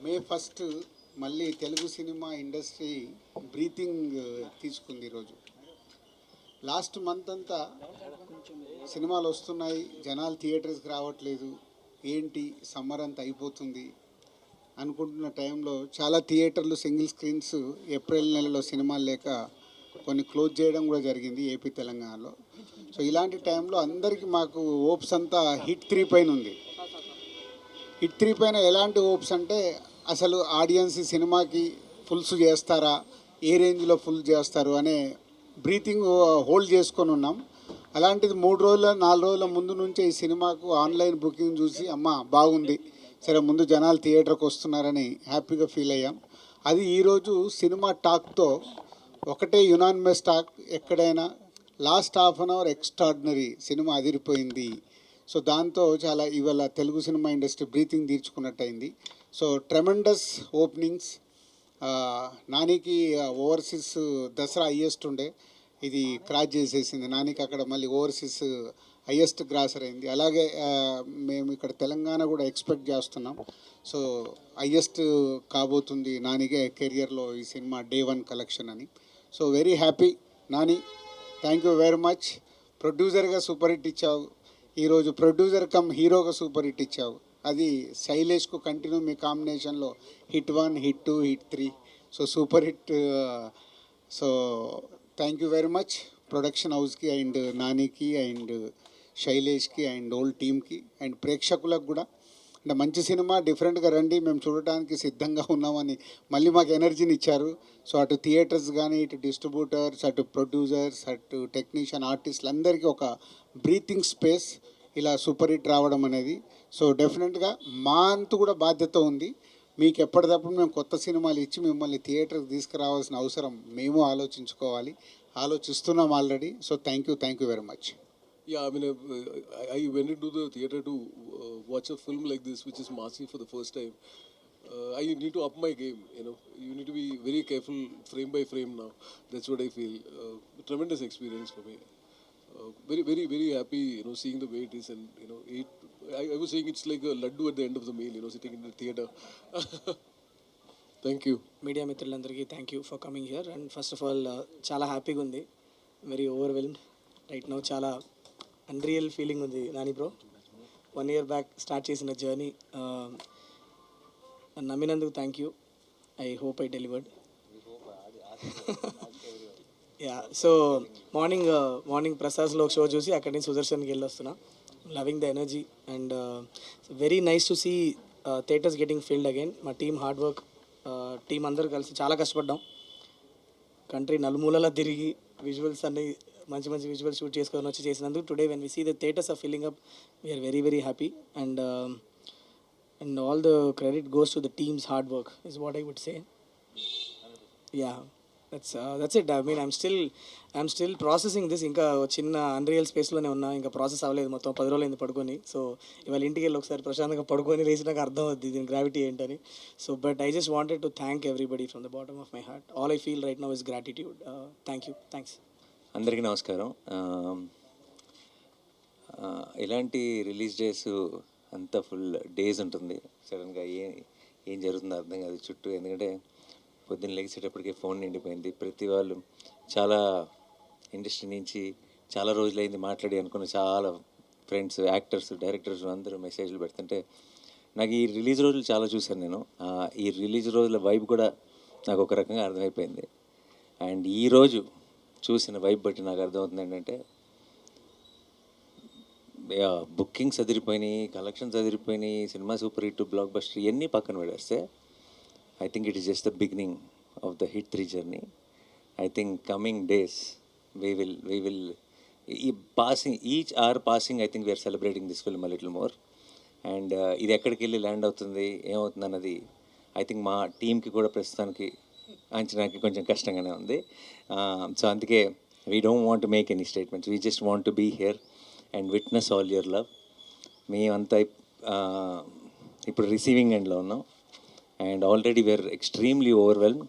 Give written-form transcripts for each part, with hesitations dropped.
మే 1 మళ్ళీ Telugu cinema industry breathing తీసుకుంది ఈరోజు. లాస్ట్ మంత్ అంతా సినిమాలు వస్తున్నాయి, జనాలు థియేటర్స్కి రావట్లేదు, ఏంటి సమ్మర్ అంతా అయిపోతుంది అనుకుంటున్న టైంలో చాలా థియేటర్లు సింగిల్ స్క్రీన్స్ ఏప్రిల్ నెలలో సినిమాలు లేక కొన్ని క్లోజ్ చేయడం కూడా జరిగింది ఏపీ తెలంగాణలో. సో ఇలాంటి టైంలో అందరికీ మాకు హోప్స్ అంతా హిట్ 3 పైన ఉంది. హిట్ 3 పైన ఎలాంటి హోప్స్ అంటే అసలు ఆడియన్స్ సినిమాకి ఫుల్స్ చేస్తారా, ఏ రేంజ్లో ఫుల్ చేస్తారు అనే బ్రీతింగ్ హోల్డ్ చేసుకొని ఉన్నాం. అలాంటిది 3 రోజుల 4 రోజుల ముందు నుంచే ఈ సినిమాకు ఆన్లైన్ బుకింగ్ చూసి అమ్మ బాగుంది, సరే ముందు జనాలు థియేటర్కి వస్తున్నారని హ్యాపీగా ఫీల్ అయ్యాం. అది ఈరోజు సినిమా టాక్తో ఒకటే యునానిమస్ టాక్, ఎక్కడైనా last half an hour extraordinary, cinema అదిరిపోయింది. సో దాంతో చాలా ఇవాళ తెలుగు సినిమా ఇండస్ట్రీ బ్రీతింగ్ తీర్చుకున్నట్టయింది. So tremendous openings. నానికి ఓవర్సీస్ దసరా హయ్యెస్ట్ ఉండే, ఇది క్రాస్ చేసేసింది. నానికి అక్కడ మళ్ళీ ఓవర్సీస్ హయ్యెస్ట్ గ్రాసర్ అయింది. అలాగే మేము ఇక్కడ తెలంగాణ కూడా ఎక్స్పెక్ట్ చేస్తున్నాం. సో హయ్యెస్ట్ కాబోతుంది నానిగే కెరియర్లో ఈ సినిమా డే 1 కలెక్షన్ అని. So very happy Nani, thank you very much. ప్రొడ్యూసర్గా సూపర్ హిట్ ఇచ్చావు, ఈరోజు ప్రొడ్యూసర్ కమ్ హీరోగా సూపర్ హిట్ ఇచ్చావు. అది శైలేష్కు కంటిన్యూ మీ కాంబినేషన్లో hit 1, hit 2, hit 3. So super hit. So thank you very much production హౌస్కి అండ్ నానికి అండ్ శైలేష్కి అండ్ ఓల్ టీమ్కి అండ్ ప్రేక్షకులకు కూడా. అంటే మంచి సినిమా, డిఫరెంట్గా రండి, మేము చూడటానికి సిద్ధంగా ఉన్నామని మళ్ళీ మాకు ఎనర్జీని ఇచ్చారు. సో అటు థియేటర్స్ కానీ, ఇటు డిస్ట్రిబ్యూటర్స్, అటు ప్రొడ్యూసర్స్, అటు టెక్నీషియన్, ఆర్టిస్టులు అందరికీ ఒక బ్రీతింగ్ స్పేస్ ఇలా సూపర్ హిట్ రావడం అనేది. సో డెఫినెట్గా మా అంతు కూడా బాధ్యత ఉంది. మీకు ఎప్పటికప్పుడు మేము కొత్త సినిమాలు ఇచ్చి మిమ్మల్ని థియేటర్కి తీసుకురావాల్సిన అవసరం మేము ఆలోచిస్తున్నాం already. So thank you very much. Yeah, I mean, I went into the theater to watch a film like this, which is Masi for the first time. I need to up my game, you know. You need to be very careful frame by frame now. That's what I feel. Tremendous experience for me. Very, very, very happy, you know, seeing the way it is. And, you know, I was saying it's like a laddu at the end of the meal, you know, sitting in the theater. Thank you. Media మిత్రులందరికీ thank you for coming here. And first of all చాలా హ్యాపీగా ఉంది, very overwhelmed right now. చాలా unreal feeling ఉంది Nani bro. 1 year back start చేసిన journey నమ్మినందుకు thank you. I hope I delivered. Yeah, so morning ప్రసాద్లో ఒక షో చూసి అక్కడి నుంచి సుదర్శన్కి వెళ్ళి వస్తున్నా. Loving the energy and very nice to see theatres getting filled again. మా టీమ్ హార్డ్ వర్క్, టీం అందరూ కలిసి చాలా కష్టపడ్డాం. కంట్రీ నలుమూలలా తిరిగి విజువల్స్ అన్ని మంచి విజువల్స్ షూట్ చేసుకొని వచ్చి చేసినందుకు today when we see the theatres are filling up, we're very very happy. And all the credit goes to the team's hard work is what I would say. Yeah, that's it. I mean I'm still processing this. ఇంకా చిన్న unreal స్పేస్లోనే ఉన్నా, ఇంకా process అవ్వలేదు. మొత్తం 10 రోజులు అయింది పడుకొని. So ఇవాళ ఇంటికి వెళ్ళి ఒకసారి ప్రశాంతంగా పడుకొని లేచినాక అర్థం అవుద్ది దీని గ్రావిటీ ఏంటని. So but I just wanted to thank everybody from the bottom of my heart. All I feel right now is gratitude. Thanks. అందరికీ నమస్కారం. ఇలాంటి రిలీజ్ డేస్ అంతా ఫుల్ డేస్ ఉంటుంది. సడన్గా ఏం జరుగుతుందో అర్థం కాదు చుట్టూ. ఎందుకంటే పొద్దున్న లెగిసేటప్పటికే ఫోన్ నిండిపోయింది. ప్రతి వాళ్ళు చాలా ఇండస్ట్రీ నుంచి చాలా రోజులైంది మాట్లాడి అనుకున్న చాలా ఫ్రెండ్స్, యాక్టర్స్, డైరెక్టర్స్ అందరూ మెసేజ్లు పెడుతుంటే నాకు ఈ రిలీజ్ రోజులు చాలా చూశాను నేను. ఈ రిలీజ్ రోజుల వైబ్ కూడా నాకు ఒక రకంగా అర్థమైపోయింది. అండ్ ఈరోజు చూసిన వైబ్ బట్టి నాకు అర్థమవుతుంది ఏంటంటే బుకింగ్స్ అదిరిపోయినాయి, కలెక్షన్స్ అదిరిపోయినాయి, cinema super hit, blockbuster ఇవన్నీ పక్కన పెడేస్తే I think it is just the beginning of the hit 3 journey. I think coming days we will each hour passing, I think we are celebrating this film a little more. And ఇది ఎక్కడికి వెళ్ళి land అవుతుంది ఏమవుతుంది అన్నది I think మా టీంకి కూడా ప్రస్తుతానికి అంచనాకి కొంచెం కష్టంగానే ఉంది. సో అందుకే we don't want to make any statements, we just want to be here and witness all your love. మేమంతా ఇప్పుడు రిసీవింగ్ ఎండ్లో ఉన్నాం. And already we're extremely overwhelmed.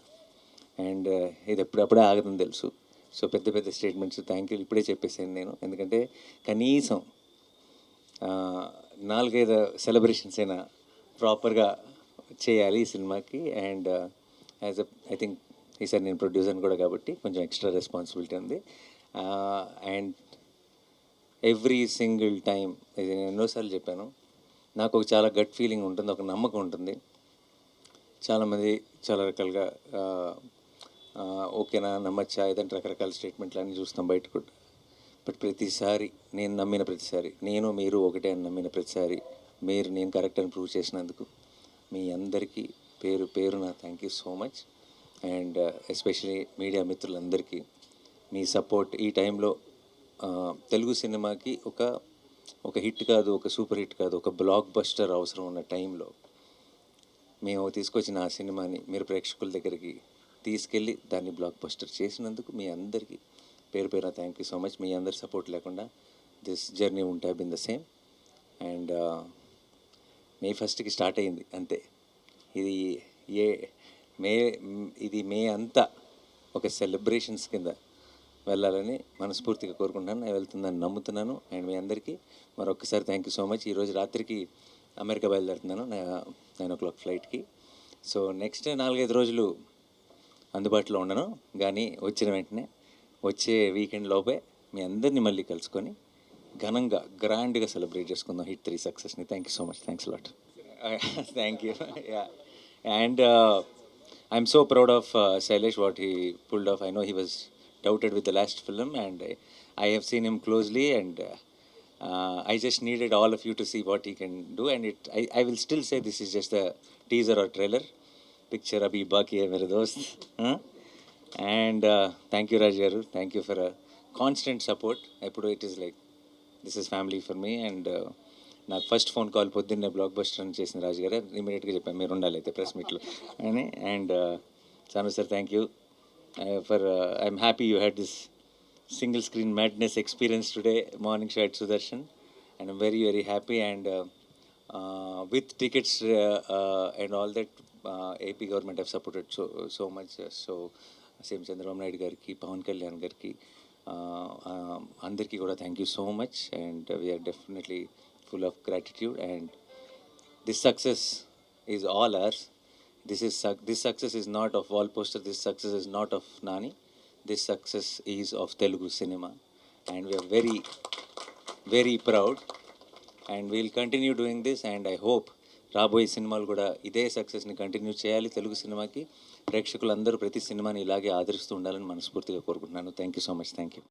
And ఇది ఎప్పుడప్పుడే ఆగదని తెలుసు. సో పెద్ద స్టేట్మెంట్స్ థ్యాంక్ యూ ఇప్పుడే చెప్పేసాను నేను. ఎందుకంటే కనీసం 4-5 సెలబ్రేషన్స్ అయినా ప్రాపర్గా చేయాలి ఈ సినిమాకి. అండ్ యాజ్ ఐ థింక్ ఈసారి నేను ప్రొడ్యూసర్ని కూడా కాబట్టి కొంచెం ఎక్స్ట్రా రెస్పాన్సిబిలిటీ ఉంది. అండ్ ఎవ్రీ సింగిల్ టైం, ఇది నేను ఎన్నోసార్లు చెప్పాను, నాకు ఒక చాలా గట్ ఫీలింగ్ ఉంటుంది, ఒక నమ్మకం ఉంటుంది. చాలామంది చాలా రకాలుగా ఓకేనా నమ్మచ్చా ఏదంటే రకరకాల స్టేట్మెంట్లు అన్నీ చూస్తాం బయట కూడా. బట్ ప్రతిసారి నేను నమ్మిన ప్రతిసారి, నేను మీరు ఒకటే అని నమ్మిన ప్రతిసారి మీరు నేను కరెక్ట్ అని ప్రూవ్ చేసినందుకు మీ అందరికీ పేరు పేరున thank you so much. And especially media మిత్రులందరికీ మీ సపోర్ట్ ఈ టైంలో తెలుగు సినిమాకి ఒక హిట్ కాదు, ఒక సూపర్ హిట్ కాదు, ఒక బ్లాక్ బస్టర్ అవసరం ఉన్న టైంలో మేము తీసుకొచ్చిన ఆ సినిమాని మీరు ప్రేక్షకుల దగ్గరికి తీసుకెళ్ళి దాన్ని బ్లాక్ బస్టర్ చేసినందుకు మీ అందరికీ పేరు పేరున థ్యాంక్ యూ సో మచ్. మీ అందరి సపోర్ట్ లేకుండా this journey won't have been the same. And May 1కి స్టార్ట్ అయింది అంతే. ఇది మే అంతా ఒక సెలబ్రేషన్స్ కింద వెళ్ళాలని మనస్ఫూర్తిగా కోరుకుంటున్నాను. నేను వెళ్తుందని నమ్ముతున్నాను. అండ్ మీ అందరికీ మరొకసారి థ్యాంక్ యూ సో మచ్. ఈరోజు రాత్రికి అమెరికా బయలుదేరుతున్నాను 9 o'clock ఫ్లైట్కి. సో నెక్స్ట్ 4-5 రోజులు అందుబాటులో ఉండను, కానీ వచ్చిన వెంటనే వచ్చే వీకెండ్ లోపే మీ అందరినీ మళ్ళీ కలుసుకొని ఘనంగా గ్రాండ్గా సెలబ్రేట్ చేసుకుందాం హిట్ 3 సక్సెస్ని. Thank you so much. Thanks lot. Thank you. Yeah and I'm so proud of Shailesh what he pulled off. I know he was doubted with the last film and I have seen him closely and I just needed all of you to see what he can do, and I will still say this is just a teaser or trailer. Picture abhi baki hai mere dost. And thank you Raj garu, thank you for a constant support. Eppudu it is like this is family for me. And నాకు first phone call పొద్దున్నే block buster అని చేసిన రాజు గారు ఇమీడియట్గా చెప్పాను మీరు ఉండాలి అయితే ప్రెస్ మీట్లో అని. And Sanu sir thank you for I'm happy you had this single screen madness experience today morning show at Sudarshan, and I'm very very happy. And with tickets and all that AP government have supported so much. So same Chandrababu Naidu gariki, Pawan Kalyan gariki, andarki kuda thank you so much. And we are definitely full of gratitude. And this success is all ours. This success is not of wall poster. This success is not of Nani. This success is of Telugu cinema, and we are very, very proud. And we'll continue doing this. And I hope రాబోయే సినిమాలు కూడా ఇదే సక్సెస్ని continue చేయాలి. తెలుగు సినిమాకి ప్రేక్షకులందరూ ప్రతి సినిమాని ఇలాగే ఆదరిస్తూ ఉండాలని మనస్ఫూర్తిగా కోరుకుంటున్నాను. Thank you so much. Thank you.